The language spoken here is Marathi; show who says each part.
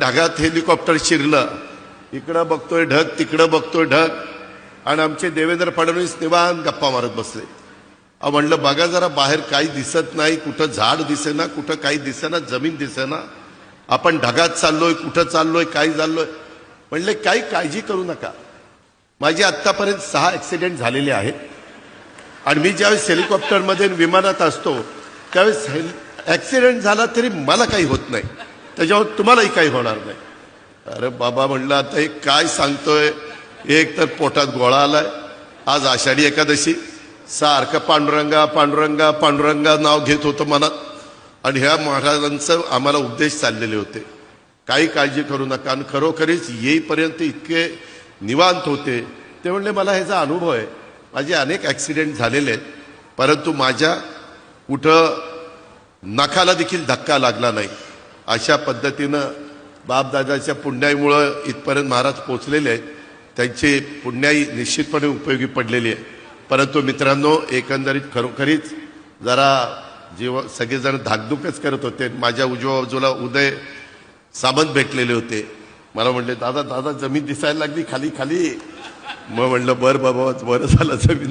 Speaker 1: ढगात हेलिकॉप्टर शिरलं, इकडं बघतोय ढग, तिकडं बघतोय ढग, आणि आमचे देवेंद्र फडणवीस निवांत गप्पा मारत बसले. म्हणलं बघा जरा बाहेर काही दिसत नाही, कुठं झाड दिसेना, कुठं काही दिसेना, जमीन दिसेना, आपण ढगात चाललोय, कुठं चाललोय, काय चाललोय. म्हणले काही काळजी करू नका. माझे आत्तापर्यंत 6 ॲक्सिडेंट झालेले आहेत, आणि मी ज्यावेळेस हेलिकॉप्टरमध्ये विमानात असतो त्यावेळेस ॲक्सिडेंट झाला तरी मला काही होत नाही, त्याच्यावर तुम्हालाही काही होणार नाही. अरे बाबा म्हणलं आता हे काय सांगतोय. एक तर पोटात गोळा आलाय, आज आषाढी एकादशी, सारखं पांडुरंगा पांडुरंगा पांडुरंगा नाव घेत होतं मनात, आणि ह्या महाराजांचं आम्हाला उपदेश चाललेले होते, काही काळजी करू नका. आणि खरोखरीच येईपर्यंत इतके निवांत होते. ते म्हणले मला ह्याचा अनुभव आहे, माझे अनेक ॲक्सिडेंट झालेले आहेत, परंतु माझ्या कुठं नखाला देखील धक्का लागला नाही. अशा पद्धतीनं बापदादाच्या पुण्याईमुळं इथपर्यंत महाराज पोचलेले आहेत. त्यांची पुण्याई निश्चितपणे उपयोगी पडलेली आहे. परंतु मित्रांनो, एकंदरीत खरोखरीच जरा सगळेजण धाकधूकच करत होते. माझ्या उजव्या बाजूला उदय सामंत भेटलेले होते. मला म्हणले दादा दादा जमीन दिसायला लागली खाली खाली. मग म्हणलं बरं बाबा, बरं झालं जमीन